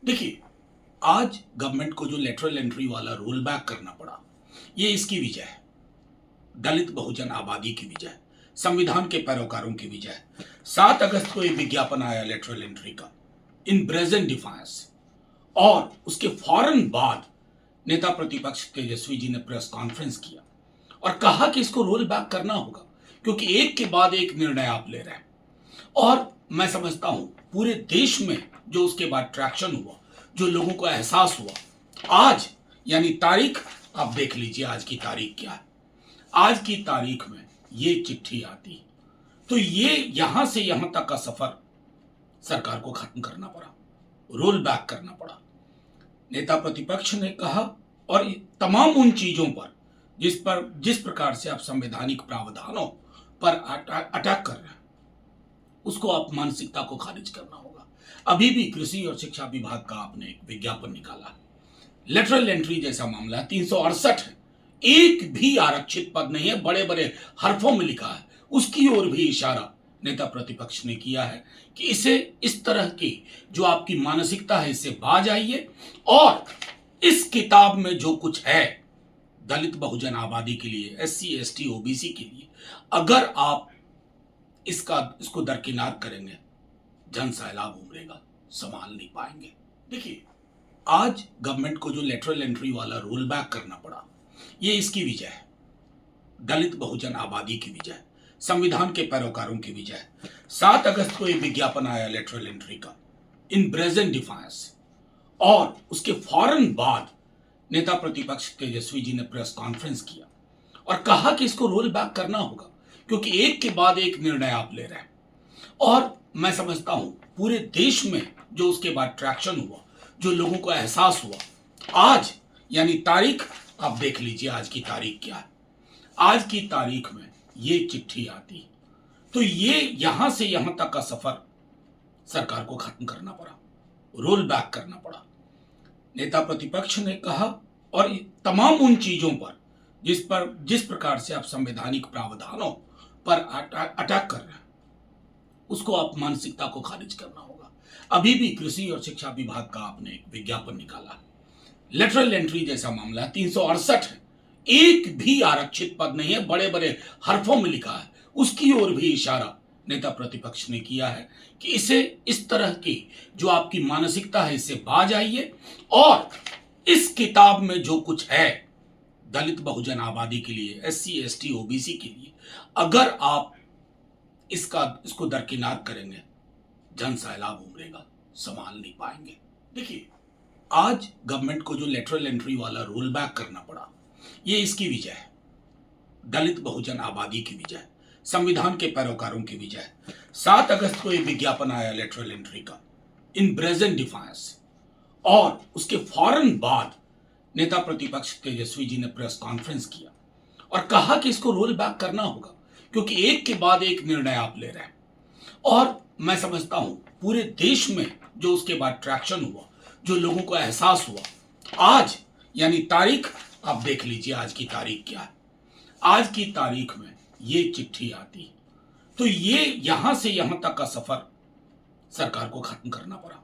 देखिए, आज गवर्नमेंट को जो लेटरल एंट्री वाला रोल बैक करना पड़ा, ये इसकी वजह है, दलित बहुजन आबादी की वजह है, संविधान के पैरोकारों की वजह है। 7 अगस्त को ये विज्ञापन आया लेटरल एंट्री का, इन ब्रेजेंट डिफायंस, और उसके फौरन बाद नेता प्रतिपक्ष तेजस्वी जी ने प्रेस कॉन्फ्रेंस किया और कहा कि इसको रोल बैक करना होगा, क्योंकि एक के बाद एक निर्णय आप ले रहे हैं। और मैं समझता हूं पूरे देश में जो उसके बाद ट्रैक्शन हुआ, जो लोगों को एहसास हुआ, आज यानी तारीख आप देख लीजिए, आज की तारीख क्या है। आज की तारीख में ये चिट्ठी आती है, तो ये यहां से यहां तक का सफर सरकार को खत्म करना पड़ा, रोल बैक करना पड़ा। नेता प्रतिपक्ष ने कहा, और तमाम उन चीजों पर जिस प्रकार से आप संवैधानिक प्रावधानों पर अटैक कर रहे हैं, उसको आप मानसिकता को खारिज करना होगा। अभी भी कृषि और शिक्षा विभाग का आपने एक विज्ञापन निकाला, लेटरल एंट्री जैसा मामला 368 है, एक भी आरक्षित पद नहीं है, बड़े बड़े हरफों में लिखा है, उसकी ओर भी इशारा नेता प्रतिपक्ष ने किया है कि इसे इस तरह की जो आपकी मानसिकता है इससे बाज आइए, और इस किताब में जो कुछ है दलित बहुजन आबादी के लिए, SC ST OBC के लिए, अगर आप इसको दरकिनार करेंगे, जन सैलाब उमड़ेगा, संभाल नहीं पाएंगे। देखिए, आज गवर्नमेंट को जो लेटरल एंट्री वाला रोल बैक करना पड़ा, ये इसकी वजह है, दलित बहुजन आबादी की वजह है, संविधान के पैरोकारों की वजह है। 7 अगस्त को ये विज्ञापन आया लेटरल एंट्री का, इन ब्रेजेंट डिफायंस, और उसके फौरन बाद नेता प्रतिपक्ष तेजस्वी जी ने प्रेस कॉन्फ्रेंस किया और कहा कि इसको रोल बैक करना होगा, क्योंकि एक के बाद एक निर्णय आप ले रहे हैं। और मैं समझता हूं पूरे देश में जो उसके बाद ट्रैक्शन हुआ, जो लोगों को एहसास हुआ, आज यानी तारीख आप देख लीजिए, आज की तारीख क्या है। आज की तारीख में ये चिट्ठी आती है, तो ये यहां से यहां तक का सफर सरकार को खत्म करना पड़ा, रोल बैक करना पड़ा। नेता प्रतिपक्ष ने कहा, और तमाम उन चीजों पर जिस प्रकार से आप संवैधानिक प्रावधानों पर अटैक कर रहे हैं, उसको आप मानसिकता को खारिज करना होगा। अभी भी कृषि और शिक्षा विभाग का आपने एक विज्ञापन निकाला, लेटरल एंट्री जैसा मामला 368 है, एक भी आरक्षित पद नहीं है, बड़े बड़े हरफों में लिखा है, उसकी ओर भी इशारा नेता प्रतिपक्ष ने किया है कि इसे इस तरह की जो आपकी मानसिकता है इससे बाज आइए, और इस किताब में जो कुछ है दलित बहुजन आबादी के लिए, SC ST OBC के लिए, अगर आप इसको दरकिनार करेंगे, जन सैलाब उमड़ेगा, संभाल नहीं पाएंगे। देखिए, आज गवर्नमेंट को जो लेटरल एंट्री वाला रोल बैक करना पड़ा, ये इसकी वजह है, दलित बहुजन आबादी की वजह है, संविधान के पैरोकारों की वजह है। 7 अगस्त को ये विज्ञापन आया लेटरल एंट्री का, इन ब्रेजेंट डिफायंस, और उसके फौरन बाद नेता प्रतिपक्ष तेजस्वी जी ने प्रेस कॉन्फ्रेंस किया और कहा कि इसको रोल बैक करना होगा, क्योंकि एक के बाद एक निर्णय आप ले रहे हैं। और मैं समझता हूं पूरे देश में जो उसके बाद ट्रैक्शन हुआ, जो लोगों को एहसास हुआ, आज यानी तारीख आप देख लीजिए, आज की तारीख क्या है। आज की तारीख में ये चिट्ठी आती है, तो ये यहां से यहां तक का सफर सरकार को खत्म करना पड़ा,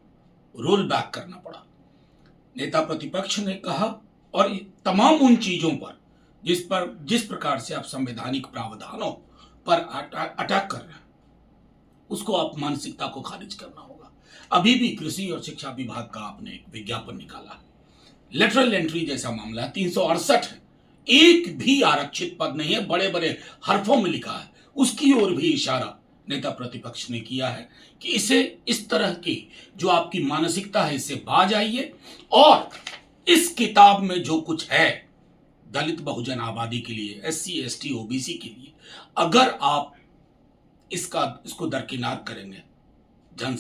रोल बैक करना पड़ा। नेता प्रतिपक्ष ने कहा, और तमाम उन चीजों पर जिस प्रकार से आप संवैधानिक प्रावधानों पर अटैक कर रहे हैं, उसको आप मानसिकता को खारिज करना होगा। अभी भी कृषि और शिक्षा विभाग का आपने एक विज्ञापन निकाला, लेटरल एंट्री जैसा मामला 368 है, एक भी आरक्षित पद नहीं है, बड़े बड़े हरफों में लिखा है, उसकी ओर भी इशारा नेता प्रतिपक्ष ने किया है कि इसे इस तरह की जो आपकी मानसिकता है इससे बाज आइए, और इस किताब में जो कुछ है दलित बहुजन आबादी के लिए, SC ST OBC के लिए, अगर आप इसको दरकिनार करेंगे, जन